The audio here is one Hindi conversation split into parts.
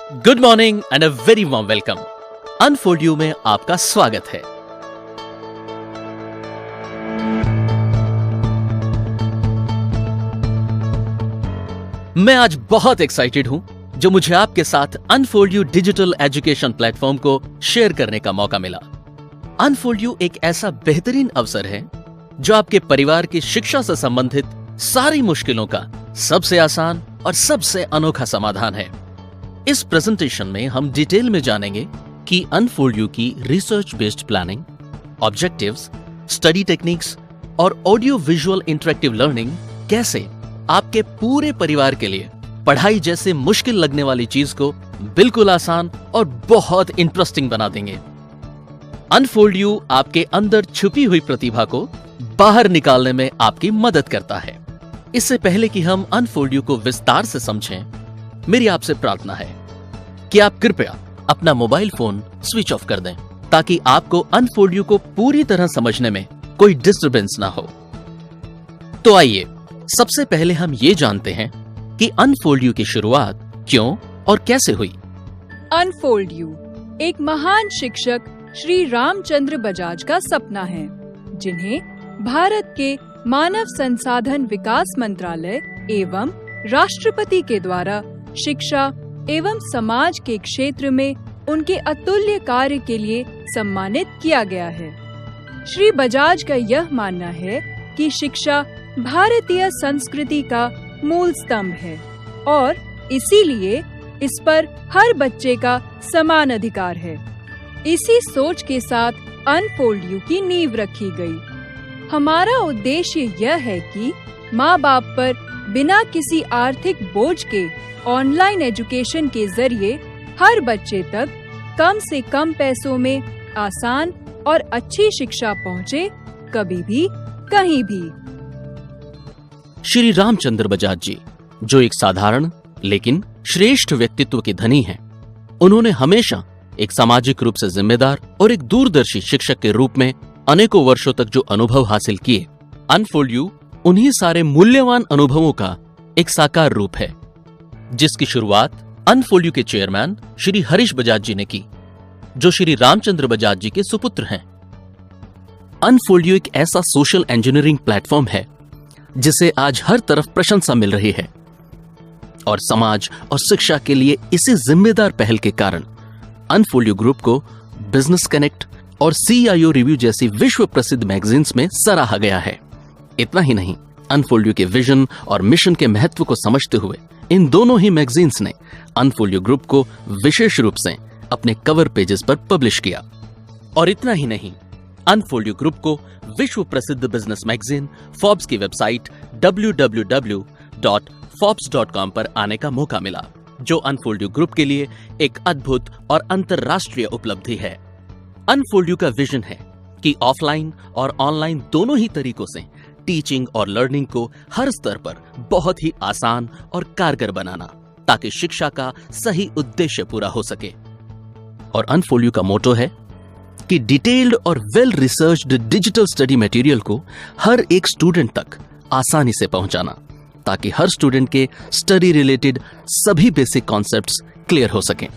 Good morning and a very warm welcome. Unfold you में आपका स्वागत है। मैं आज बहुत एक्साइटेड हूं जो मुझे आपके साथ unfold you digital education platform को शेयर करने का मौका मिला। अनफोल्ड यू एक ऐसा बेहतरीन अवसर है जो आपके परिवार की शिक्षा से संबंधित सारी मुश्किलों का सबसे आसान और सबसे अनोखा समाधान है। इस प्रेजेंटेशन में हम डिटेल में जानेंगे कि अनफोल्ड यू की research based planning, objectives, study techniques और ऑडियो विजुअल इंटरेक्टिव लर्निंग कैसे आपके पूरे परिवार के लिए पढ़ाई जैसे मुश्किल लगने वाली चीज को बिल्कुल आसान और बहुत इंटरेस्टिंग बना देंगे। अनफोल्ड यू आपके अंदर छुपी हुई प्रतिभा को बाहर निकालने में आपकी मदद करता है। इससे पहले कि हम अनफोल्ड यू को विस्तार से समझें, मेरी आपसे प्रार्थना है कि आप कृपया अपना मोबाइल फोन स्विच ऑफ कर दें ताकि आपको अनफोल्ड यू को पूरी तरह समझने में कोई डिस्टरबेंस ना हो। तो आइए सबसे पहले हम ये जानते हैं कि अनफोल्ड यू की शुरुआत क्यों और कैसे हुई। अनफोल्ड यू एक महान शिक्षक श्री रामचंद्र बजाज का सपना है, जिन्हें भारत के मानव संसाधन विकास मंत्रालय एवं राष्ट्रपति के द्वारा शिक्षा एवं समाज के क्षेत्र में उनके अतुल्य कार्य के लिए सम्मानित किया गया है। श्री बजाज का यह मानना है कि शिक्षा भारतीय संस्कृति का मूल स्तंभ है और इसीलिए इस पर हर बच्चे का समान अधिकार है। इसी सोच के साथ अनफोल्ड यू की नींव रखी गई। हमारा उद्देश्य यह है कि माँ बाप पर बिना किसी आर्थिक बोझ के ऑनलाइन एजुकेशन के जरिए हर बच्चे तक कम से कम पैसों में आसान और अच्छी शिक्षा पहुँचे, कभी भी कहीं भी। श्री रामचंद्र बजाज जी, जो एक साधारण लेकिन श्रेष्ठ व्यक्तित्व के धनी हैं, उन्होंने हमेशा एक सामाजिक रूप से जिम्मेदार और एक दूरदर्शी शिक्षक के रूप में अनेकों वर्षों तक जो अनुभव हासिल किए, अनफोल्ड यू उन्हीं सारे मूल्यवान अनुभवों का एक साकार रूप है, जिसकी शुरुआत अनफोल्ड यू के चेयरमैन श्री हरीश बजाज जी ने की, जो श्री रामचंद्र बजाज जी के सुपुत्र हैं। अनफोल्ड यू एक ऐसा सोशल इंजीनियरिंग प्लेटफॉर्म है जिसे आज हर तरफ प्रशंसा मिल रही है और समाज और शिक्षा के लिए इसी जिम्मेदार पहल के कारण अनफोल्ड यू ग्रुप को बिजनेस कनेक्ट और CIO रिव्यू जैसी विश्व प्रसिद्ध मैगजीन्स में सराहा गया है। इतना ही नहीं, अनफोल्ड यू के विजन और मिशन के महत्व को समझते हुए इन दोनों ही मैगजीन्स ने अनफोल्ड यू ग्रुप को विशेष रूप से अपने कवर पेजेस पर पब्लिश किया। और इतना ही नहीं, अनफोल्ड यू ग्रुप को विश्व प्रसिद्ध बिजनेस मैगजीन फोर्ब्स की वेबसाइट www.forbes.com पर आने का मौका मिला, जो अनफोल्ड यू ग्रुप के लिए एक अद्भुत और अंतरराष्ट्रीय उपलब्धि है। अनफोल्ड यू का विजन है कि ऑफलाइन और ऑनलाइन दोनों ही तरीकों से टीचिंग और लर्निंग को हर स्तर पर बहुत ही आसान और कारगर बनाना, ताकि शिक्षा का सही उद्देश्य पूरा हो सके। और अनफोल्ड यू का मोटो है कि डिटेल्ड और well researched digital study material को हर एक स्टूडेंट तक आसानी से पहुंचाना, ताकि हर स्टूडेंट के स्टडी रिलेटेड सभी बेसिक कॉन्सेप्ट्स क्लियर हो सकें।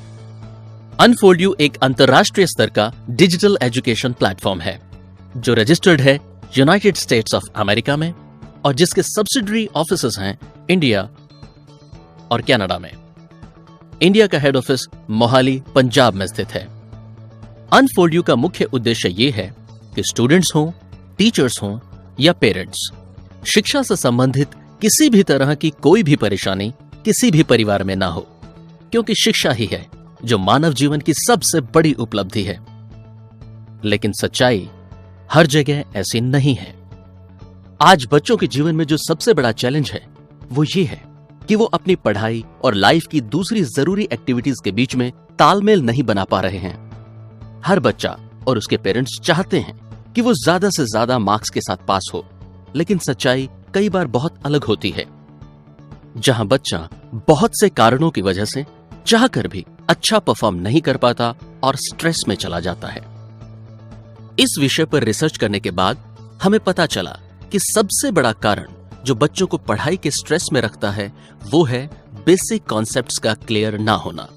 अनफोल्ड यू एक अंतरराष्ट्रीय स्तर का डिजिटल एजुकेशन प्लेटफॉर्म है जो रजिस्टर्ड है यूनाइटेड स्टेट्स ऑफ अमेरिका में और जिसके सब्सिडरी ऑफिसेस हैं इंडिया और कनाडा में। इंडिया का हेड ऑफिस मोहाली, पंजाब में स्थित है। अनफोल्ड यू का मुख्य उद्देश्य यह है कि स्टूडेंट्स हों, टीचर्स हों या पेरेंट्स, शिक्षा से संबंधित किसी भी तरह की कोई भी परेशानी किसी भी परिवार में ना हो, क्योंकि शिक्षा ही है जो मानव जीवन की सबसे बड़ी उपलब्धि है। लेकिन सच्चाई हर जगह ऐसी नहीं है। आज बच्चों के जीवन में जो सबसे बड़ा चैलेंज है वो ये है कि वो अपनी पढ़ाई और लाइफ की दूसरी जरूरी एक्टिविटीज के बीच में तालमेल नहीं बना पा रहे हैं। हर बच्चा और उसके पेरेंट्स चाहते हैं कि वो ज्यादा से ज्यादा मार्क्स के साथ पास हो, लेकिन सच्चाई कई बार बहुत अलग होती है, जहां बच्चा बहुत से कारणों की वजह से चाहकर भी अच्छा परफॉर्म नहीं कर पाता और स्ट्रेस में चला जाता है। इस विषय पर रिसर्च करने के बाद हमें पता चला कि सबसे बड़ा कारण जो बच्चों को पढ़ाई के स्ट्रेस में रखता है वो है बेसिक कॉन्सेप्ट्स का क्लियर ना होना।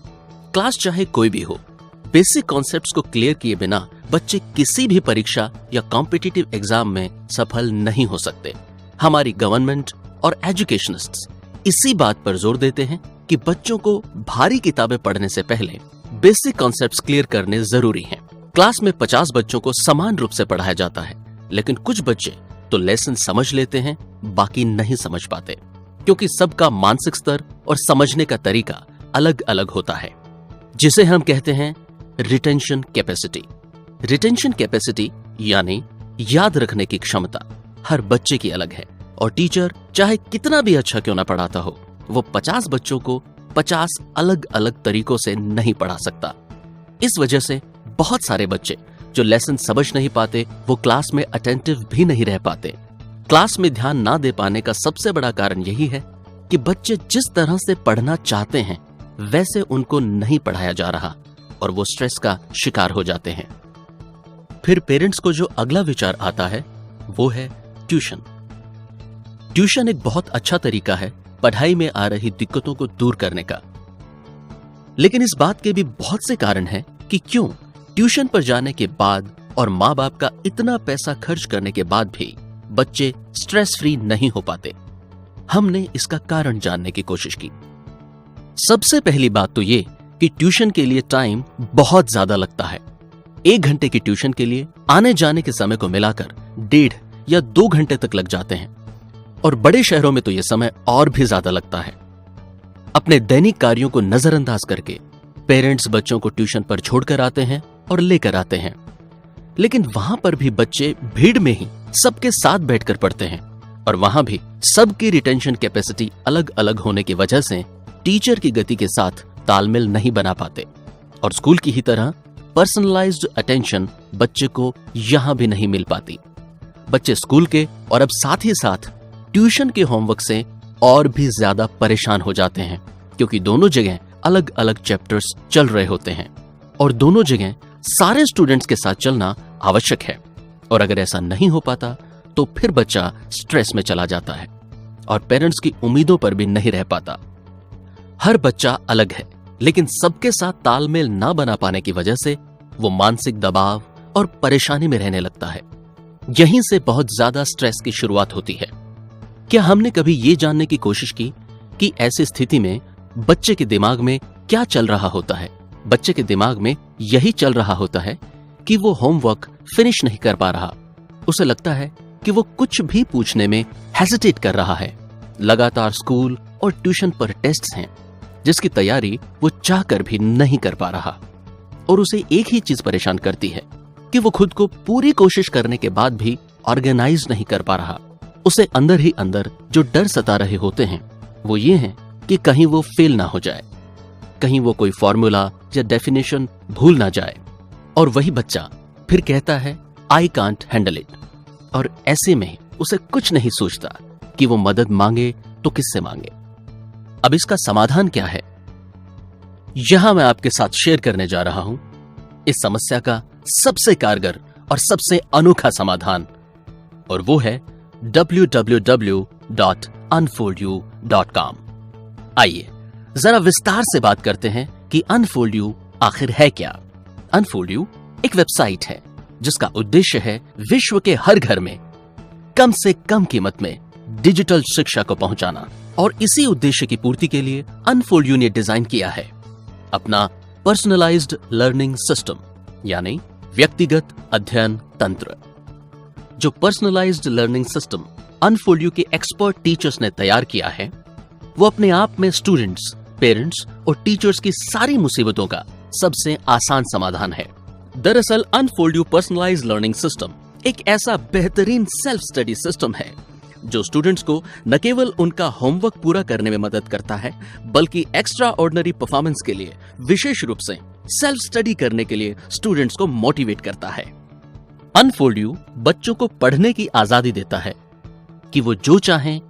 क्लास चाहे कोई भी हो, बेसिक कॉन्सेप्ट्स को क्लियर किए बिना बच्चे किसी भी परीक्षा या कॉम्पिटिटिव एग्जाम में सफल नहीं हो सकते। हमारी गवर्नमेंट और एजुकेशनिस्ट्स इसी बात पर जोर देते हैं कि बच्चों को भारी किताबें पढ़ने से पहले बेसिक कॉन्सेप्ट्स क्लियर करने जरूरी हैं। क्लास में 50 बच्चों को समान रूप से पढ़ाया जाता है, लेकिन कुछ बच्चे तो लेसन समझ लेते हैं, बाकी नहीं समझ पाते, क्योंकि सबका मानसिक स्तर और समझने का तरीका अलग अलग होता है, जिसे हम कहते हैं रिटेंशन कैपेसिटी। रिटेंशन कैपेसिटी यानी याद रखने की क्षमता हर बच्चे की अलग है, और टीचर चाहे कितना भी अच्छा क्यों ना पढ़ाता हो, वो 50 बच्चों को 50 अलग अलग तरीकों से नहीं पढ़ा सकता। इस वजह से बहुत सारे बच्चे जो लेसन समझ नहीं पाते, वो क्लास में अटेंटिव भी नहीं रह पाते। क्लास में ध्यान ना दे पाने का सबसे बड़ा कारण यही है कि बच्चे जिस तरह से पढ़ना चाहते हैं वैसे उनको नहीं पढ़ाया जा रहा, और वो स्ट्रेस का शिकार हो जाते हैं। फिर पेरेंट्स को जो अगला विचार आता है वो है ट्यूशन। ट्यूशन एक बहुत अच्छा तरीका है पढ़ाई में आ रही दिक्कतों को दूर करने का, लेकिन इस बात के भी बहुत से कारण हैं कि क्यों ट्यूशन पर जाने के बाद और माँ बाप का इतना पैसा खर्च करने के बाद भी बच्चे स्ट्रेस फ्री नहीं हो पाते। हमने इसका कारण जानने की कोशिश की। सबसे पहली बात तो ये कि ट्यूशन के लिए टाइम बहुत ज्यादा लगता है। 1 घंटे की ट्यूशन के लिए आने जाने के समय को मिलाकर 1.5 या 2 घंटे तक लग जाते हैं, और बड़े शहरों में तो यह समय और भी ज्यादा लगता है। अपने दैनिक कार्यों को नजरअंदाज करके पेरेंट्स बच्चों को ट्यूशन पर छोड़कर आते हैं और लेकर आते हैं, लेकिन वहां पर भी बच्चे भीड़ में ही सबके साथ बैठकर पढ़ते हैं, और वहां भी सबकी रिटेंशन कैपेसिटी अलग अलग होने की वजह से टीचर की गति के साथ तालमेल नहीं बना पाते, और स्कूल की ही तरह पर्सनलाइज्ड अटेंशन बच्चे को यहां भी नहीं मिल पाती। बच्चे स्कूल के और अब साथ ही साथ ट्यूशन के होमवर्क से और भी ज्यादा परेशान हो जाते हैं, क्योंकि दोनों जगह अलग अलग चैप्टर्स चल रहे होते हैं, और दोनों जगह सारे स्टूडेंट्स के साथ चलना आवश्यक है। और अगर ऐसा नहीं हो पाता तो फिर बच्चा स्ट्रेस में चला जाता है और पेरेंट्स की उम्मीदों पर भी नहीं रह पाता। हर बच्चा अलग है, लेकिन सबके साथ तालमेल ना बना पाने की वजह से वो मानसिक दबाव और परेशानी में रहने लगता है। यहीं से बहुत ज्यादा स्ट्रेस की शुरुआत होती है। क्या हमने कभी ये जानने की कोशिश की कि ऐसी स्थिति में बच्चे के दिमाग में क्या चल रहा होता है? बच्चे के दिमाग में यही चल रहा होता है कि वो होमवर्क फिनिश नहीं कर पा रहा। उसे लगता है कि वो कुछ भी पूछने में हेजिटेट कर रहा है। लगातार स्कूल और ट्यूशन पर टेस्ट्स हैं, जिसकी तैयारी वो चाहकर भी नहीं कर पा रहा, और उसे एक ही चीज परेशान करती है कि वो खुद को पूरी कोशिश करने के बाद भी ऑर्गेनाइज नहीं कर पा रहा। उसे अंदर ही अंदर जो डर सता रहे होते हैं वो ये हैं कि कहीं वो फेल ना हो जाए, कहीं वो कोई फॉर्मूला या डेफिनेशन भूल ना जाए, और वही बच्चा फिर कहता है आई कांट हैंडल इट, और ऐसे में उसे कुछ नहीं सोचता कि वो मदद मांगे तो किससे मांगे। अब इसका समाधान क्या है, यहां मैं आपके साथ शेयर करने जा रहा हूं इस समस्या का सबसे कारगर और सबसे अनोखा समाधान, और वो है www.unfoldyou.com। आइए जरा विस्तार से बात करते हैं कि अनफोल्ड यू आखिर है क्या। अनफोल्ड यू एक वेबसाइट है जिसका उद्देश्य है विश्व के हर घर में कम से कम कीमत में डिजिटल शिक्षा को पहुंचाना, और इसी उद्देश्य की पूर्ति के लिए अनफोल्ड यू ने डिजाइन किया है अपना पर्सनलाइज्ड लर्निंग सिस्टम, यानी व्यक्तिगत अध्ययन तंत्र। जो personalised learning system unfold you के एक्सपर्ट टीचर्स ने तैयार किया है, वो अपने आप में स्टूडेंट्स, पेरेंट्स और टीचर्स की सारी मुसीबतों का सबसे आसान समाधान है। दरअसल unfold you personalised learning system एक ऐसा बेहतरीन सेल्फ स्टडी सिस्टम है जो स्टूडेंट्स को न केवल उनका होमवर्क पूरा करने में मदद करता है, बल्कि एक्स्ट्रा ऑर्डिनरी परफॉर्मेंस के लिए विशेष रूप से सेल्फ स्टडी करने के लिए स्टूडेंट्स को मोटिवेट करता है। अनफोल्ड यू बच्चों को पढ़ने की आजादी देता है कि वो जो चाहें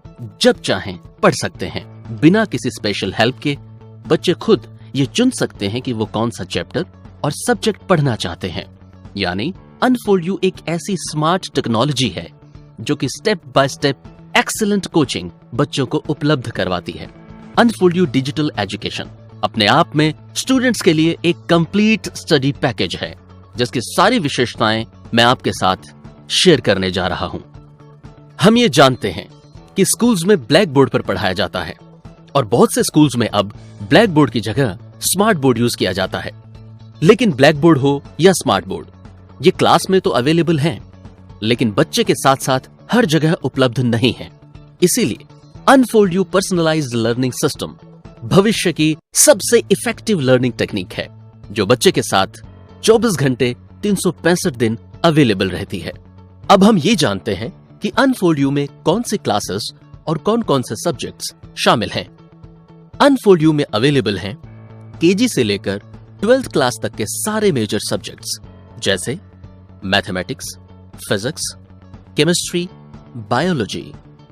जब चाहें पढ़ सकते हैं, बिना किसी स्पेशल हेल्प के। बच्चे खुद ये चुन सकते हैं कि वो कौन सा चैप्टर और सब्जेक्ट पढ़ना चाहते हैं। यानी अनफोल्ड यू एक ऐसी स्मार्ट टेक्नोलॉजी है जो कि step by step excellent coaching बच्चों को उपलब्ध करवाती है। अनफोल्ड यू डिजिटल एजुकेशन अपने आप में स्टूडेंट्स के लिए एक कंप्लीट स्टडी पैकेज है, जिसकी सारी विशेषताएं मैं आपके साथ शेयर करने जा रहा हूं। हम ये जानते हैं कि स्कूल्स में ब्लैक बोर्ड पर पढ़ाया जाता है और बहुत से स्कूल्स में अब ब्लैक बोर्ड की जगह स्मार्ट बोर्ड यूज किया जाता है। लेकिन ब्लैक बोर्ड हो या स्मार्ट बोर्ड, ये क्लास में तो अवेलेबल हैं, लेकिन बच्चे के साथ साथ हर जगह उपलब्ध नहीं है। इसीलिए unfold you personalised learning system भविष्य की सबसे इफेक्टिव लर्निंग टेक्निक है, जो बच्चे के साथ 24 घंटे 365 दिन अवेलेबल रहती है। अब हम ये जानते हैं कि अनफोल्ड यू में कौन सी क्लासेस और कौन कौन से सब्जेक्ट्स शामिल हैं। अनफोल्ड यू में अवेलेबल हैं केजी से लेकर 12th क्लास तक के सारे मेजर सब्जेक्ट्स, जैसे mathematics, physics, chemistry, biology,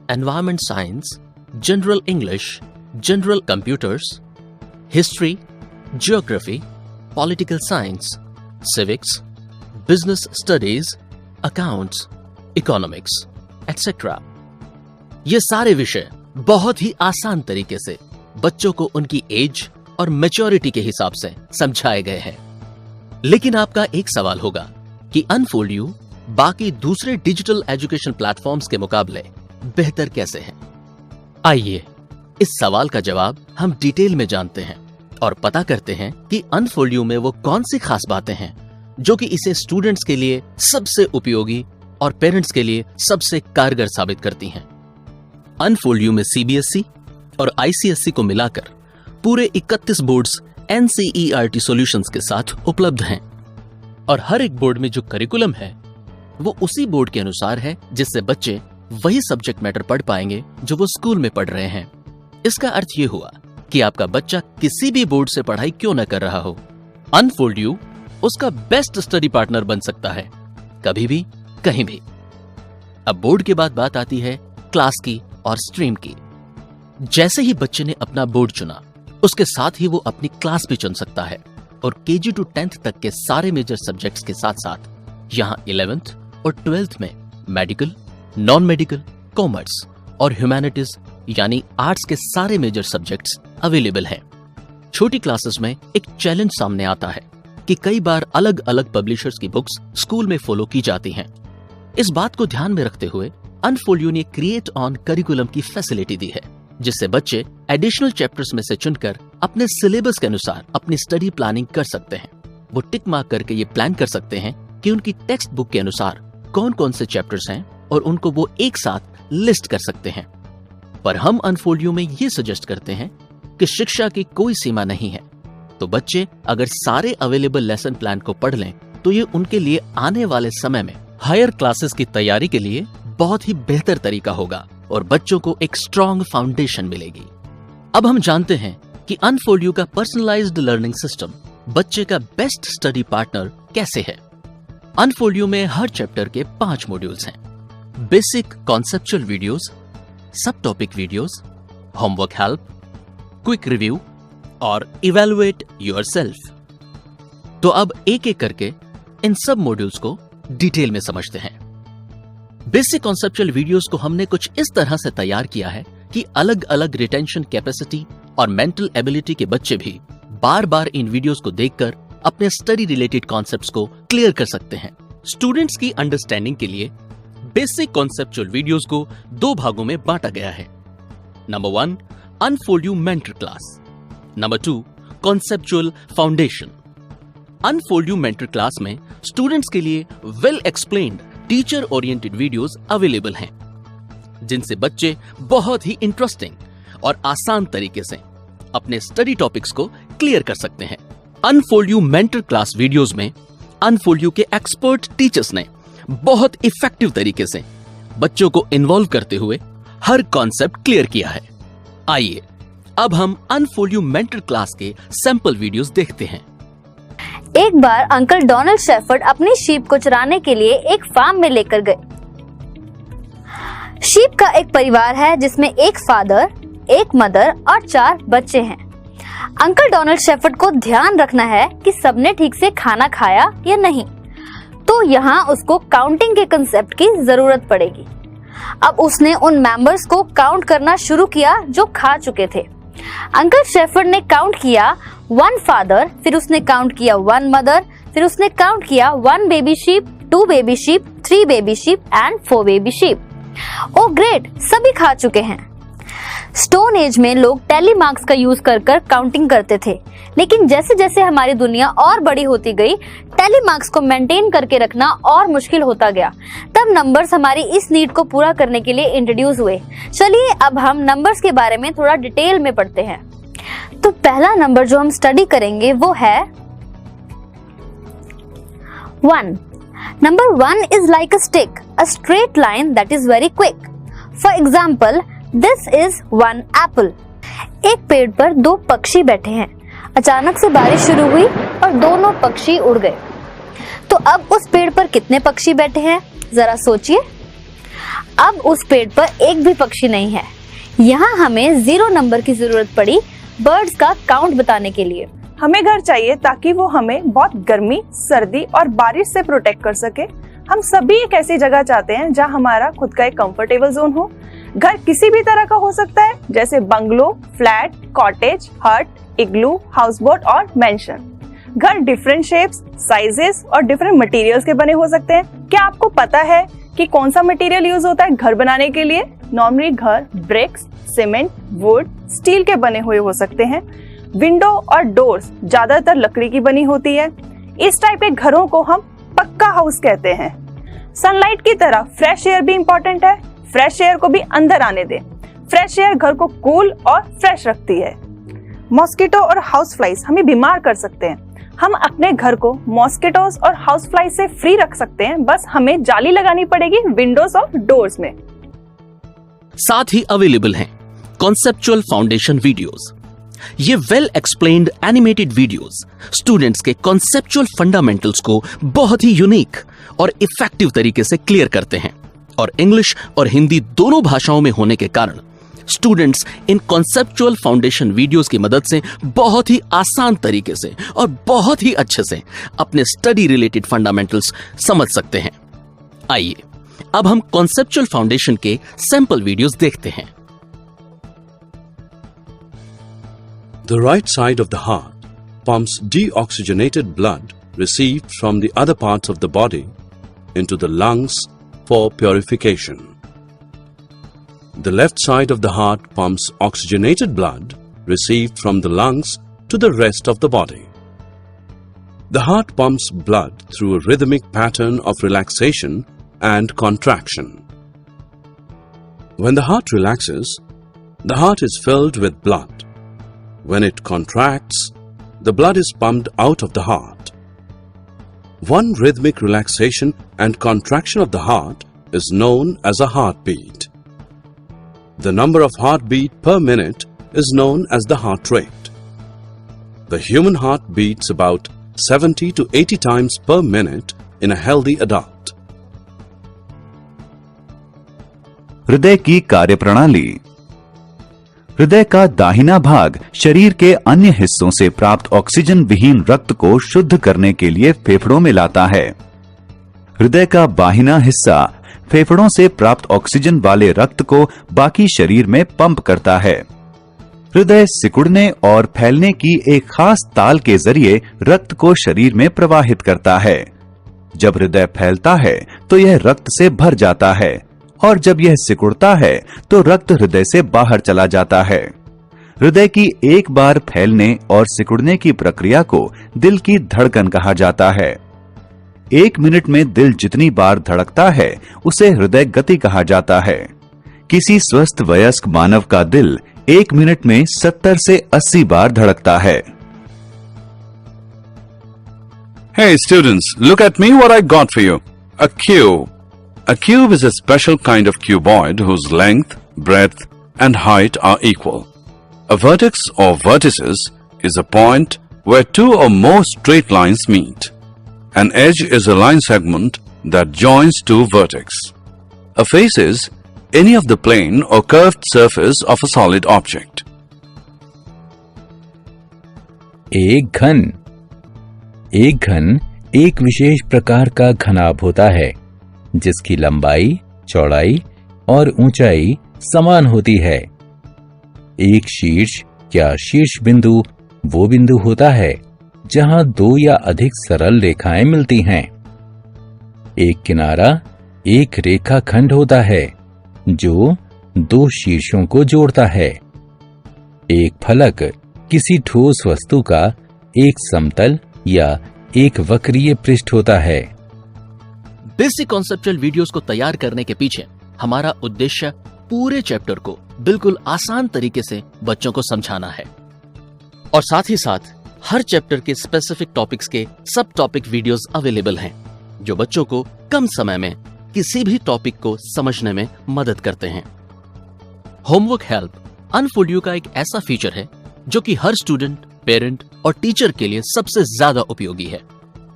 environment science, general English, general computers, history, geography, political science, civics, business studies, accounts, economics, etcetera. ये सारे विषय बहुत ही आसान तरीके से बच्चों को उनकी एज और मैच्योरिटी के हिसाब से समझाए गए हैं। लेकिन आपका एक सवाल होगा कि अनफोल्ड यू बाकी दूसरे डिजिटल एजुकेशन प्लेटफॉर्म्स के मुकाबले बेहतर कैसे है। आइए इस सवाल का जवाब हम डिटेल में जानते हैं और पता करते हैं कि अनफोल्ड यू में वो कौन सी खास बातें हैं जो कि इसे स्टूडेंट्स के लिए सबसे उपयोगी और पेरेंट्स के लिए सबसे कारगर साबित करती हैं। अनफोल्ड यू में सीबीएसई और आईसीएसई को मिलाकर पूरे 31 बोर्ड्स एनसीईआरटी सॉल्यूशंस के साथ उपलब्ध हैं और हर एक बोर्ड में जो करिकुलम है वो उसी बोर्ड के अनुसार है, जिससे बच्चे वही सब्जेक्ट मैटर पढ़ पाएंगे जो वो स्कूल में पढ़ रहे हैं। इसका अर्थ ये हुआ कि आपका बच्चा किसी भी बोर्ड से पढ़ाई क्यों न कर रहा हो, अनफोल्ड यू उसका बेस्ट स्टडी पार्टनर बन सकता है, कभी भी कहीं भी। अब बोर्ड के बाद बात आती है क्लास की और स्ट्रीम की। जैसे ही बच्चे ने अपना बोर्ड चुना, उसके साथ ही वो अपनी क्लास भी चुन सकता है और केजी टू 10th तक के सारे मेजर सब्जेक्ट्स के साथ साथ यहाँ 11th और 12th में मेडिकल, नॉन मेडिकल, कॉमर्स और ह्यूमैनिटीज यानी आर्ट्स के सारे मेजर सब्जेक्ट्स अवेलेबल हैं। छोटी क्लासेस में एक चैलेंज सामने आता है कि कई बार अलग अलग पब्लिशर्स की बुक्स स्कूल में फॉलो की जाती हैं। इस बात को ध्यान में रखते हुए अनफोल्ड यू ने क्रिएट ऑन करिकुलम की फैसिलिटी दी है, जिससे बच्चे एडिशनल चैप्टर्स में से चुनकर अपने सिलेबस के अनुसार अपनी स्टडी प्लानिंग कर सकते हैं। वो टिक मार्क करके ये प्लान कर सकते हैं कि उनकी टेक्स्ट बुक के अनुसार कौन कौन से चैप्टर्स हैं और उनको वो एक साथ लिस्ट कर सकते हैं। पर हम अनफोल्ड यू में ये सजेस्ट करते हैं कि शिक्षा की कोई सीमा नहीं है, तो बच्चे अगर सारे अवेलेबल लेसन प्लान को पढ़ लें तो ये उनके लिए आने वाले समय में हायर क्लासेस की तैयारी के लिए बहुत ही बेहतर तरीका होगा और बच्चों को एक स्ट्रॉन्ग फाउंडेशन मिलेगी। अब हम जानते हैं कि अनफोल्ड यू का पर्सनलाइज्ड लर्निंग सिस्टम बच्चे का बेस्ट स्टडी पार्टनर कैसे है। अनफोल्ड यू में हर चैप्टर के 5 मॉड्यूल्स हैं। बेसिक कॉन्सेप्चुअल वीडियोस, सब topic videos, homework help, quick review और इवैल्यूएट योरसेल्फ। तो अब एक एक करके इन सब मॉड्यूल्स को डिटेल में समझते हैं। बेसिक कॉन्सेप्चुअल वीडियोस को हमने कुछ इस तरह से तैयार किया है कि अलग अलग रिटेंशन कैपेसिटी और मेंटल एबिलिटी के बच्चे भी बार बार इन वीडियोस को देखकर अपने स्टडी रिलेटेड कॉन्सेप्ट्स को क्लियर कर सकते हैं। स्टूडेंट्स की अंडरस्टैंडिंग के लिए बेसिक कॉन्सेप्चुअल वीडियोस को 2 भागों में बांटा गया है। Number 1 unfold you mentor class, number 2 conceptual foundation. Unfold you mentor class में स्टूडेंट्स के लिए well explained teacher oriented videos available हैं, जिनसे बच्चे बहुत ही इंटरेस्टिंग और आसान तरीके से अपने स्टडी टॉपिक्स को क्लियर कर सकते हैं। Unfold you mentor class videos में अनफोल्ड यू के एक्सपर्ट टीचर्स ने बहुत इफेक्टिव तरीके से बच्चों को इन्वॉल्व करते हुए हर कॉन्सेप्ट क्लियर किया है। आइए अब हम अनफोल्ड यू मेंटर क्लास के सैंपल वीडियोस देखते हैं। एक बार अंकल डोनाल्ड शेफर्ड अपनी शीप को चराने के लिए एक फार्म में लेकर गए। शीप का एक परिवार है जिसमें एक फादर, एक मदर और 4 बच्चे हैं। अंकल डोनाल्ड शेफर्ड को ध्यान रखना है कि सबने ठीक से खाना खाया या नहीं, तो यहाँ उसको काउंटिंग के कंसेप्ट की जरूरत पड़ेगी। अब उसने उन मेंबर्स को काउंट करना शुरू किया जो खा चुके थे अंकल शेफर्ड ने काउंट किया 1 फादर, फिर उसने काउंट किया 1 मदर, फिर उसने काउंट किया 1 baby sheep, 2 baby sheep, 3 baby sheep and 4 baby sheep. Oh great, सभी खा चुके हैं। स्टोन एज में लोग टैली मार्क्स का यूज कर काउंटिंग करते थे, लेकिन जैसे जैसे हमारी दुनिया और बड़ी होती गई, टैली मार्क्स को मेंटेन करके रखना और मुश्किल होता गया। तब नंबर्स हमारी इस नीड को पूरा करने के लिए इंट्रोड्यूस हुए। चलिए अब हम नंबर्स के बारे में थोड़ा डिटेल में पढ़ते हैं। तो पहला नंबर जो हम स्टडी करेंगे वो है 1। Number 1 is like a stick, a straight line that is very quick. For example, this is 1 apple. एक पेड़ पर 2 पक्षी बैठे हैं। अचानक से बारिश शुरू हुई और दोनों पक्षी उड़ गए। तो अब उस पेड़ पर कितने पक्षी बैठे हैं, जरा सोचिए। अब उस पेड़ पर एक भी पक्षी नहीं है। यहाँ हमें 0 नंबर की जरूरत पड़ी बर्ड्स का काउंट बताने के लिए। हमें घर चाहिए ताकि वो हमें बहुत गर्मी, सर्दी और बारिश से प्रोटेक्ट कर सके। हम सभी एक ऐसी जगह चाहते हैं जहाँ हमारा खुद का एक कंफर्टेबल जोन हो। घर किसी भी तरह का हो सकता है, जैसे बंगलो, फ्लैट, कॉटेज, हट, इग्लू, हाउसबोट और मेंशन। घर डिफरेंट शेप्स, साइजेस और डिफरेंट मटेरियल्स के बने हो सकते हैं। क्या आपको पता है कि कौन सा मटेरियल यूज होता है घर बनाने के लिए? नॉर्मली घर ब्रिक्स, सीमेंट, वुड, स्टील के बने हुए हो सकते हैं। विंडो और डोर्स ज्यादातर लकड़ी की बनी होती है। इस टाइप के घरों को हम पक्का हाउस कहते हैं। सनलाइट की तरह फ्रेश एयर भी इम्पोर्टेंट है। फ्रेश एयर को भी अंदर आने दें। फ्रेश एयर घर को कूल और फ्रेश रखती है। मॉस्किटो और हाउस फ्लाइज हमें बीमार कर सकते हैं। हम अपने घर को मॉस्किटोज और हाउस फ्लाइज से फ्री रख सकते हैं, बस हमें जाली लगानी पड़ेगी विंडोज और डोर्स में। साथ ही अवेलेबल हैं कॉन्सेप्चुअल फाउंडेशन वीडियोस। ये well explained animated videos students के कॉन्सेप्चुअल फंडामेंटल्स को बहुत ही यूनिक और इफेक्टिव तरीके से क्लियर करते हैं और इंग्लिश और हिंदी दोनों भाषाओं में होने के कारण students in conceptual foundation videos की मदद से बहुत ही आसान तरीके से और बहुत ही अच्छे से अपने स्टडी रिलेटेड फंडामेंटल्स समझ सकते हैं। आइए अब हम कॉन्सेप्चुअल फाउंडेशन के सैंपल वीडियोस देखते हैं। The right side of the heart pumps deoxygenated blood received from the other parts of the body into the lungs for purification. The left side of the heart pumps oxygenated blood received from the lungs to the rest of the body. The heart pumps blood through a rhythmic pattern of relaxation and contraction. When the heart relaxes, the heart is filled with blood. When it contracts, the blood is pumped out of the heart. One rhythmic relaxation and contraction of the heart is known as a heartbeat. The number of heartbeat per minute is known as the heart rate. The human heart beats about 70 to 80 times per minute in a healthy adult. हृदय की कार्यप्रणाली। हृदय का दाहिना भाग शरीर के अन्य हिस्सों से प्राप्त ऑक्सीजन विहीन रक्त को शुद्ध करने के लिए फेफड़ों में लाता है। हृदय का बाहिना हिस्सा फेफड़ों से प्राप्त ऑक्सीजन वाले रक्त को बाकी शरीर में पंप करता है। हृदय सिकुड़ने और फैलने की एक खास ताल के जरिए रक्त को शरीर में प्रवाहित करता है। जब हृदय फैलता है तो यह रक्त से भर जाता है और जब यह सिकुड़ता है तो रक्त हृदय से बाहर चला जाता है। हृदय की एक बार फैलने और सिकुड़ने की प्रक्रिया को दिल की धड़कन कहा जाता है। 1 मिनट में दिल जितनी बार धड़कता है उसे हृदय गति कहा जाता है। किसी स्वस्थ वयस्क मानव का दिल 1 मिनट में 70 से 80 बार धड़कता है। Hey students, look at me what I got for you. A cube. A cube is a special kind of cuboid whose length, breadth and height are equal. A vertex or vertices is a point where 2 or more straight lines meet. An edge is a line segment that joins 2 vertices. A face is any of the plane or curved surface of a solid object. एक घन एक विशेष प्रकार का घनाभ होता है जिसकी लंबाई, चौड़ाई और ऊंचाई समान होती है। एक शीर्ष क्या शीर्ष बिंदु वो बिंदु होता है जहां दो या अधिक सरल रेखाएं मिलती हैं? एक किनारा एक रेखाखंड होता है जो दो शीर्षों को जोड़ता है। एक फलक किसी ठोस वस्तु का एक समतल या एक वक्रीय पृष्ठ होता है। बेसिक कॉन्सेप्चुअल वीडियोस को तैयार करने के पीछे हमारा उद्देश्य पूरे चैप्टर को बिल्कुल आसान तरीके से बच्चों को समझाना है और साथ ही साथ हर चैप्टर के स्पेसिफिक टॉपिक्स के सब टॉपिक वीडियोस अवेलेबल हैं जो बच्चों को कम समय में किसी भी टॉपिक को समझने में मदद करते हैं। होमवर्क हेल्प अनफोल्ड यू का एक ऐसा फीचर है जो कि हर स्टूडेंट, पेरेंट और टीचर के लिए सबसे ज्यादा उपयोगी है,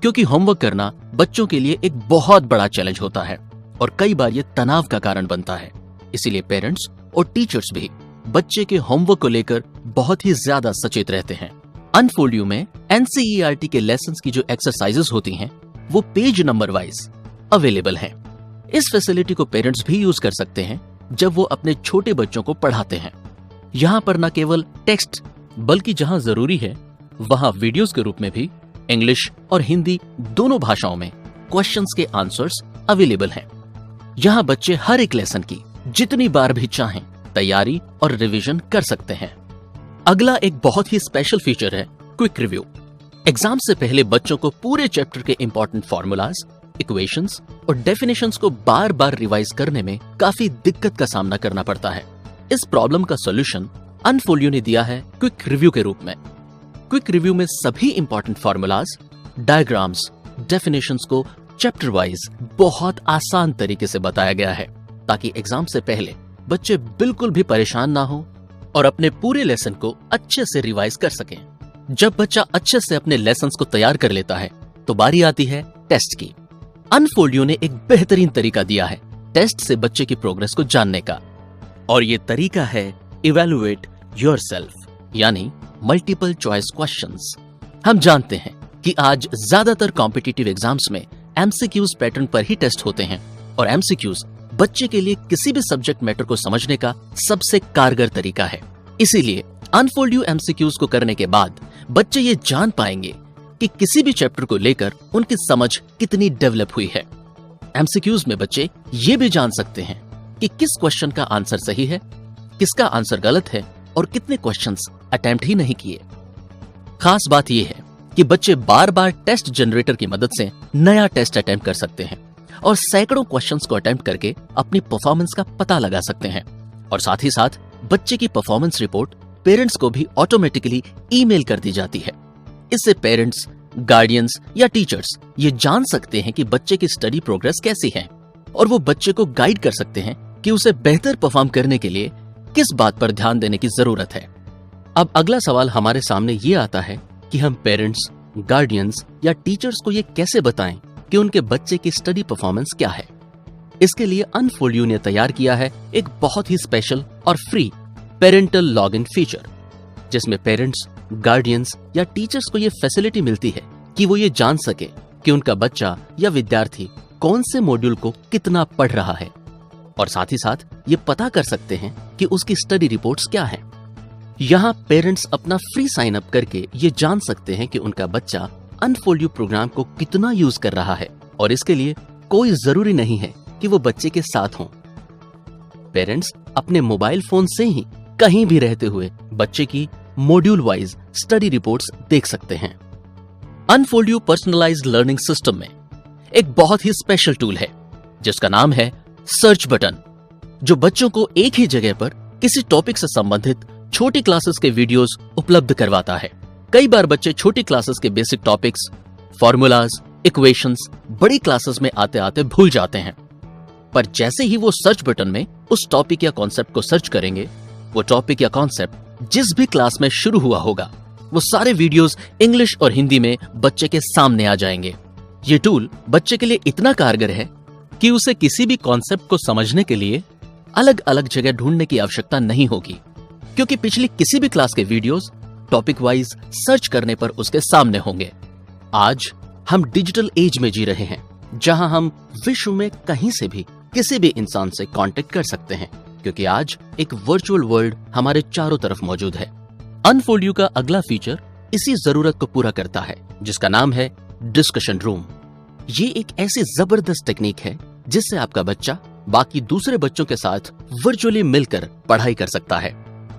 क्योंकि होमवर्क करना बच्चों के लिए एक बहुत बड़ा चैलेंज होता है और कई बार ये तनाव का कारण बनता है। इसीलिए पेरेंट्स और टीचर्स भी बच्चे के होमवर्क को लेकर बहुत ही ज्यादा सचेत रहते हैं। अनफोल्ड यू में एनसीईआरटी के लेसन्स की जो एक्सरसाइजेस होती हैं वो पेज नंबर वाइज अवेलेबल हैं। इस फैसिलिटी को पेरेंट्स भी यूज कर सकते हैं जब वो अपने छोटे बच्चों को पढ़ाते हैं। यहाँ पर न केवल टेक्स्ट बल्कि जहाँ जरूरी है वहाँ वीडियोस के रूप में भी इंग्लिश और हिंदी दोनों भाषाओं में क्वेश्चंस के आंसर्स अवेलेबल हैं। यहाँ बच्चे हर एक लेसन की जितनी बार भी चाहें तैयारी और रिवीजन कर सकते हैं। अगला एक बहुत ही स्पेशल फीचर है क्विक रिव्यू। एग्जाम से पहले बच्चों को पूरे चैप्टर के इंपॉर्टेंट फॉर्मूलाज, इक्वेशंस और डेफिनेशंस को बार बार रिवाइज करने में काफी दिक्कत का सामना करना पड़ता है। इस प्रॉब्लम का सॉल्यूशन अनफोल्ड यू ने दिया है क्विक रिव्यू के रूप में। क्विक रिव्यू में सभी इंपॉर्टेंट फॉर्मूलाज, डायग्राम्स, डेफिनेशंस को चैप्टर वाइज बहुत आसान तरीके से बताया गया है ताकि एग्जाम से पहले बच्चे बिल्कुल भी परेशान ना हो और अपने पूरे लेसन को अच्छे से रिवाइज कर सकें। जब बच्चा अच्छे से अपने लेसन्स को तैयार कर लेता है तो बारी आती है टेस्ट की। अनफोल्ड यू ने एक बेहतरीन तरीका दिया है टेस्ट से बच्चे की प्रोग्रेस को जानने का, और ये तरीका है इवैल्यूएट योरसेल्फ, यानी मल्टीपल चॉइस क्वेश्चंस। हम जानते हैं कि आज ज्यादातर कॉम्पिटिटिव एग्जाम्स में एमसीक्यूज पैटर्न पर ही टेस्ट होते हैं और एमसीक्यूज बच्चे के लिए किसी भी सब्जेक्ट मैटर को समझने का सबसे कारगर तरीका है। इसीलिए अनफोल्ड यू एमसीक्यूज को करने के बाद बच्चे ये जान पाएंगे कि किसी भी चैप्टर को लेकर उनकी समझ कितनी डेवलप हुई है। एमसीक्यूज में बच्चे ये भी जान सकते हैं कि किस क्वेश्चन का आंसर सही है, किसका आंसर गलत है और कितने क्वेश्चंस अटेम्प्ट ही नहीं किए। खास बात यह है कि बच्चे बार बार टेस्ट जनरेटर की मदद से नया टेस्ट अटेम्प्ट कर सकते हैं और सैकड़ों क्वेश्चंस को अटेम्प्ट करके अपनी परफॉर्मेंस का पता लगा सकते हैं। और साथ ही साथ बच्चे की परफॉर्मेंस रिपोर्ट पेरेंट्स को भी ऑटोमेटिकली ईमेल कर दी जाती है। इससे पेरेंट्स, गार्डियंस या टीचर्स ये जान सकते हैं कि बच्चे की स्टडी प्रोग्रेस कैसी है और वो बच्चे को गाइड कर सकते हैं कि उसे बेहतर परफॉर्म करने के लिए किस बात पर ध्यान देने की जरूरत है। अब अगला सवाल हमारे सामने ये आता है कि हम पेरेंट्स, गार्डियंस या टीचर्स को ये कैसे बताएं कि उनके बच्चे की स्टडी परफॉर्मेंस क्या है। इसके लिए अनफोल्ड यू ने तैयार किया है एक बहुत ही स्पेशल और फ्री पेरेंटल लॉगिन फीचर, जिसमें पेरेंट्स, गार्डियंस या टीचर्स को ये फैसिलिटी मिलती है कि वो ये जान सके कि उनका बच्चा या विद्यार्थी कौन से मॉड्यूल को कितना पढ़ रहा है और साथ ही साथ ये पता कर सकते हैं कि उसकी स्टडी रिपोर्ट्स क्या है। यहाँ पेरेंट्स अपना फ्री साइन अप करके ये जान सकते हैं कि उनका बच्चा अनफोल्ड यू प्रोग्राम को कितना यूज कर रहा है और इसके लिए कोई जरूरी नहीं है कि वो बच्चे के साथ हों। पेरेंट्स अपने मोबाइल फोन से ही कहीं भी रहते हुए बच्चे की मॉड्यूल वाइज स्टडी रिपोर्ट्स देख सकते हैं। Unfold you personalised learning system में एक बहुत ही स्पेशल टूल है जिसका नाम है सर्च बटन, जो बच्चों को एक ही जगह पर किसी टॉपिक से संबंधित छोटी क्लासेस के वीडियोस उपलब्ध करवाता है। कई बार बच्चे छोटी क्लासेस के बेसिक टॉपिक्स, फॉर्मूलाज, इक्वेशंस बड़ी क्लासेस में आते आते भूल जाते हैं, पर जैसे ही वो सर्च बटन में उस टॉपिक या कॉन्सेप्ट को सर्च करेंगे, वो टॉपिक या कॉन्सेप्ट जिस भी क्लास में शुरू हुआ होगा वो सारे वीडियोस इंग्लिश और हिंदी में बच्चे के सामने आ जाएंगे। ये टूल बच्चे के लिए इतना कारगर है कि उसे किसी भी कॉन्सेप्ट को समझने के लिए अलग अलग जगह ढूंढने की आवश्यकता नहीं होगी, क्योंकि पिछली किसी भी क्लास के वीडियोस टॉपिक वाइज सर्च करने पर उसके सामने होंगे। आज हम डिजिटल एज में जी रहे हैं जहां हम विश्व में कहीं से भी किसी भी इंसान से कांटेक्ट कर सकते हैं, क्योंकि आज एक वर्चुअल वर्ल्ड हमारे चारों तरफ मौजूद है। अनफोल्ड यू का अगला फीचर इसी जरूरत को पूरा करता है, जिसका नाम है डिस्कशन रूम। ये एक ऐसी जबरदस्त टेक्निक है जिससे आपका बच्चा बाकी दूसरे बच्चों के साथ वर्चुअली मिलकर पढ़ाई कर सकता है।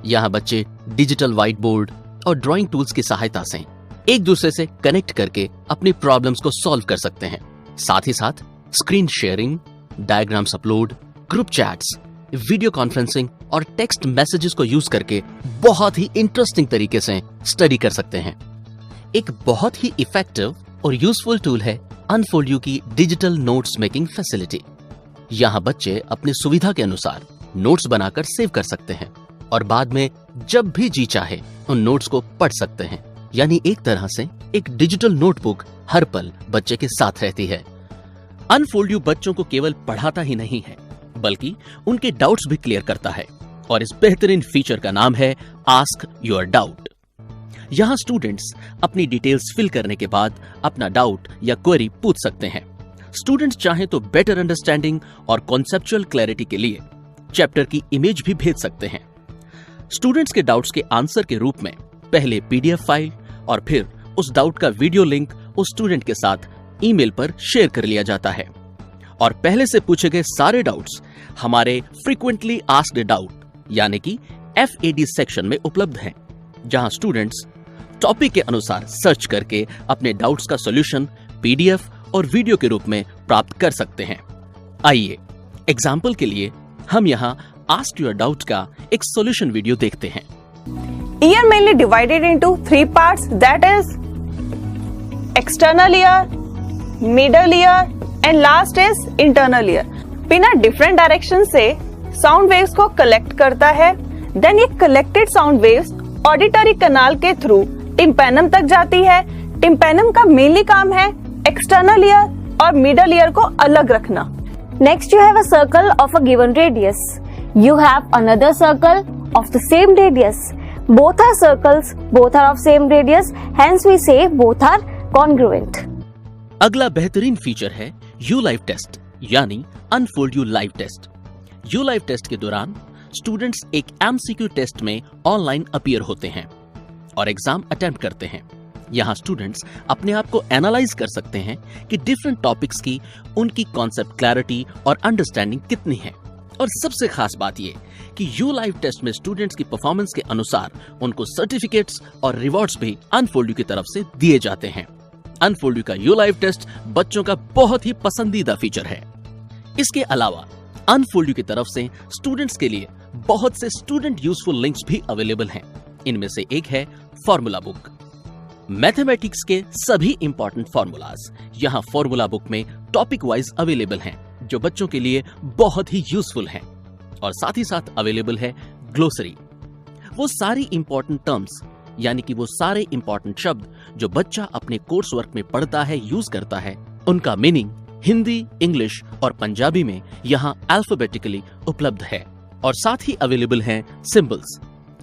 यहाँ बच्चे डिजिटल व्हाइट बोर्ड और ड्राइंग टूल्स की सहायता से एक दूसरे से कनेक्ट करके अपनी प्रॉब्लम्स को सॉल्व कर सकते हैं। साथ ही साथ screen sharing, diagrams upload, group chats, video conferencing और टेक्स्ट मैसेजेस को यूज करके बहुत ही इंटरेस्टिंग तरीके से स्टडी कर सकते हैं। एक बहुत ही इफेक्टिव और यूजफुल टूल है अनफोल्ड यू की डिजिटल नोट्स मेकिंग फैसिलिटी। यहाँ बच्चे अपनी सुविधा के अनुसार नोट्स बनाकर सेव कर सकते हैं और बाद में जब भी जी चाहे उन नोट्स को पढ़ सकते हैं। यानी एक तरह से एक डिजिटल नोटबुक हर पल बच्चे के साथ रहती है। अनफोल्ड यू बच्चों को केवल पढ़ाता ही नहीं है, बल्कि उनके डाउट्स भी क्लियर करता है और इस बेहतरीन फीचर का नाम है आस्क योर डाउट। यहाँ स्टूडेंट्स अपनी डिटेल्स फिल करने के बाद अपना डाउट या क्वेरी पूछ सकते हैं। स्टूडेंट्स चाहें तो बेटर अंडरस्टैंडिंग और कॉन्सेप्चुअल क्लैरिटी के लिए चैप्टर की इमेज भी भेज सकते हैं। स्टूडेंट्स के डाउट्स के आंसर के रूप में पहले पीडीएफ फाइल और फिर उस डाउट का वीडियो लिंक उस स्टूडेंट के साथ ईमेल पर शेयर कर लिया जाता है और पहले से पूछे गए सारे डाउट्स हमारे फ्रीक्वेंटली आस्क्ड डाउट यानी कि FAD सेक्शन में उपलब्ध हैं, जहां स्टूडेंट्स टॉपिक के अनुसार सर्च करके अपने डाउट्स का सॉल्यूशन पीडीएफ और वीडियो के रूप में प्राप्त कर सकते हैं। आइए एग्जाम्पल के लिए हम यहाँ आस्क योर डाउट का एक सॉल्यूशन वीडियो देखते हैं। Year mainly divided into 3 parts, that is external year, middle year and last is internal year. बिना different direction से sound waves को collect करता है, then ये collected sound waves auditory canal के through tympanum तक जाती है। tympanum का mainly काम है external ear और middle ear को अलग रखना। Next you have a circle of a given radius. You have another circle of the same radius. Both are circles, both are of same radius, hence we say both are congruent. अगला बेहतरीन फीचर है यू लाइव टेस्ट यानी unfold U live test. U live test के दौरान स्टूडेंट्स एक MCQ टेस्ट में ऑनलाइन अपीयर होते हैं और एग्जाम अटेम्प्ट करते हैं। यहाँ स्टूडेंट्स अपने आप को एनालाइज कर सकते हैं कि डिफरेंट टॉपिक्स की उनकी कॉन्सेप्ट क्लैरिटी और अंडरस्टैंडिंग कितनी है। और सबसे खास बात ये कि यू लाइव टेस्ट में स्टूडेंट्स की परफॉर्मेंस के अनुसार उनको सर्टिफिकेट्स और रिवॉर्ड्स भी अनफोल्ड यू की तरफ से दिए जाते हैं। अनफोल्ड यू का यू लाइव टेस्ट बच्चों का बहुत ही पसंदीदा फीचर है। इसके अलावा अनफोल्ड यू की तरफ से स्टूडेंट्स के लिए बहुत से स्टूडेंट यूजफुल लिंक्स भी अवेलेबल हैं। इनमें से एक है फॉर्मूला बुक। मैथमेटिक्स के सभी इंपॉर्टेंट फॉर्मूलाज यहाँ फॉर्मूला बुक में टॉपिक वाइज अवेलेबल हैं, जो बच्चों के लिए बहुत ही यूजफुल है। और साथ ही साथ अवेलेबल है ग्लोसरी। वो सारी इंपॉर्टेंट टर्म्स यानी कि वो सारे इंपॉर्टेंट शब्द जो बच्चा अपने कोर्स वर्क में पढ़ता है, यूज करता है, उनका मीनिंग हिंदी, इंग्लिश और पंजाबी में यहाँ अल्फाबेटिकली उपलब्ध है। और साथ ही अवेलेबल हैं सिंबल्स।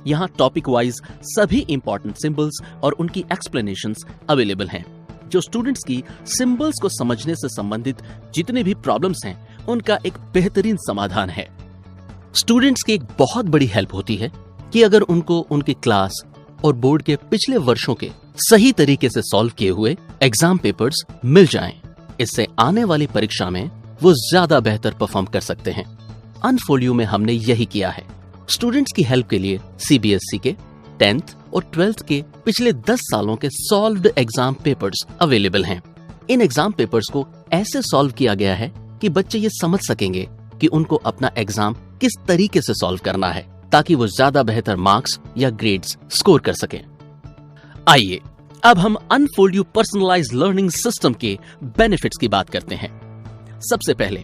यहाँ टॉपिक वाइज सभी इंपॉर्टेंट सिंबल्स और उनकी एक्सप्लेनेशंस अवेलेबल हैं, जो स्टूडेंट्स की सिंबल्स को समझने से संबंधित जितने भी प्रॉब्लम्स हैं उनका एक बेहतरीन समाधान है। स्टूडेंट्स की एक बहुत बड़ी हेल्प होती है कि अगर उनको उनके क्लास और बोर्ड के पिछले वर्षों के सही तरीके से सॉल्व किए हुए एग्जाम पेपर्स मिल जाएं, इससे आने वाली परीक्षा में वो ज्यादा बेहतर परफॉर्म कर सकते हैं। अनफोल्ड यू में हमने यही किया है। स्टूडेंट्स की हेल्प के लिए CBSE के 10th और 12th के पिछले 10 सालों के सॉल्व्ड एग्जाम पेपर्स अवेलेबल हैं। इन एग्जाम पेपर्स को ऐसे सॉल्व किया गया है कि बच्चे ये समझ सकेंगे कि उनको अपना एग्जाम किस तरीके से सॉल्व करना है, ताकि वो ज्यादा बेहतर मार्क्स या ग्रेड्स स्कोर कर सकें। आइए अब हम unfold you personalised learning system के बेनिफिट्स की बात करते हैं। सबसे पहले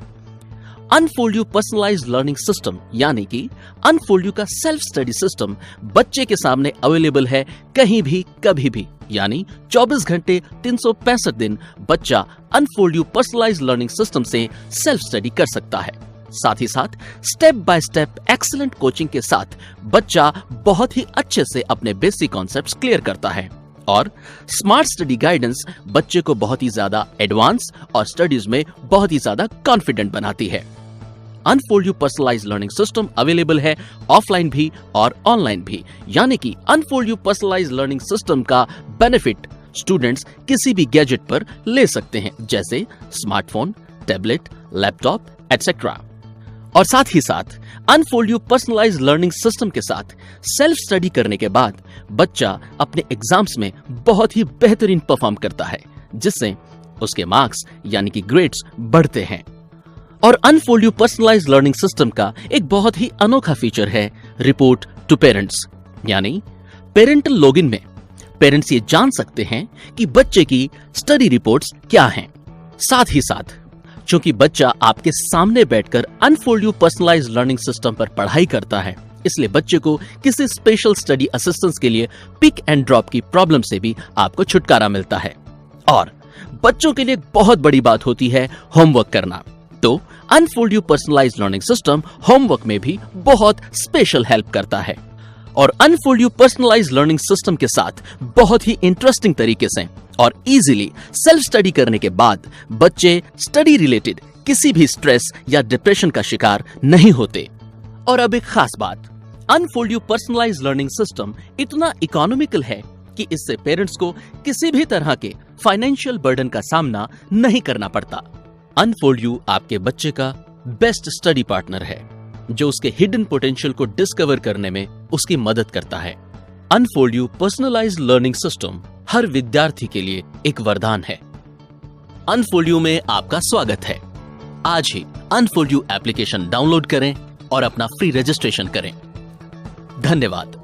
unfold you personalised learning system यानी कि अनफोल्ड यू का सेल्फ स्टडी सिस्टम बच्चे के सामने अवेलेबल है कहीं भी कभी भी, यानी 24 घंटे 365 दिन बच्चा unfold you personalised learning system से सेल्फ स्टडी कर सकता है। साथ ही साथ step by step excellent coaching के साथ बच्चा बहुत ही अच्छे से अपने बेसिक कॉन्सेप्ट्स क्लियर करता है और स्मार्ट स्टडी गाइडेंस बच्चे को बहुत ही ज्यादा एडवांस और स्टडीज में बहुत ही ज्यादा कॉन्फिडेंट बनाती है। Unfold you personalised learning system available है ऑफलाइन भी और ऑनलाइन भी, यानी कि unfold you personalised learning system का बेनिफिट स्टूडेंट्स किसी भी गैजेट पर ले सकते हैं, जैसे स्मार्टफोन, टैबलेट, लैपटॉप एटसेट्रा। और साथ ही साथ unfold you personalised learning system के साथ सेल्फ स्टडी करने के बाद बच्चा अपने एग्जाम्स में बहुत ही बेहतरीन परफॉर्म करता है, जिससे उसके मार्क्स यानी कि ग्रेड्स बढ़ते हैं। और unfold you personalised learning system का एक बहुत ही अनोखा फीचर है रिपोर्ट टू पेरेंट्स, यानी पेरेंटल लॉगिन में पेरेंट्स ये जान सकते हैं कि बच्चे की स्टडी रिपोर्ट्स क्या हैं। साथ ही साथ चूंकि बच्चा आपके सामने बैठकर unfold you personalised learning system पर पढ़ाई करता है, इसलिए बच्चे को किसी स्पेशल स्टडी असिस्टेंस के लिए पिक एंड ड्रॉप की प्रॉब्लम से भी आपको छुटकारा मिलता है। और बच्चों के लिए एक बहुत बड़ी बात होती है होमवर्क करना, तो unfold you personalised learning system homework में भी बहुत स्पेशल हेल्प करता है। और unfold you personalised learning system के साथ बहुत ही इंटरेस्टिंग तरीके से और इजीली सेल्फ स्टडी करने के बाद बच्चे स्टडी रिलेटेड किसी भी स्ट्रेस या डिप्रेशन का शिकार नहीं होते। और अब एक खास बात, unfold you personalised learning system इतना इकोनॉमिकल है कि इससे पेरेंट्स को किसी भी तरह के फाइनेंशियल बर्डन का सामना नहीं करना पड़ता। अनफोल्ड यू आपके बच्चे का बेस्ट स्टडी पार्टनर है, जो उसके हिडन पोटेंशियल को डिस्कवर करने में उसकी मदद करता है। Unfold you personalised learning system हर विद्यार्थी के लिए एक वरदान है। अनफोल्ड यू में आपका स्वागत है। आज ही अनफोल्ड यू एप्लीकेशन डाउनलोड करें और अपना फ्री रजिस्ट्रेशन करें। धन्यवाद।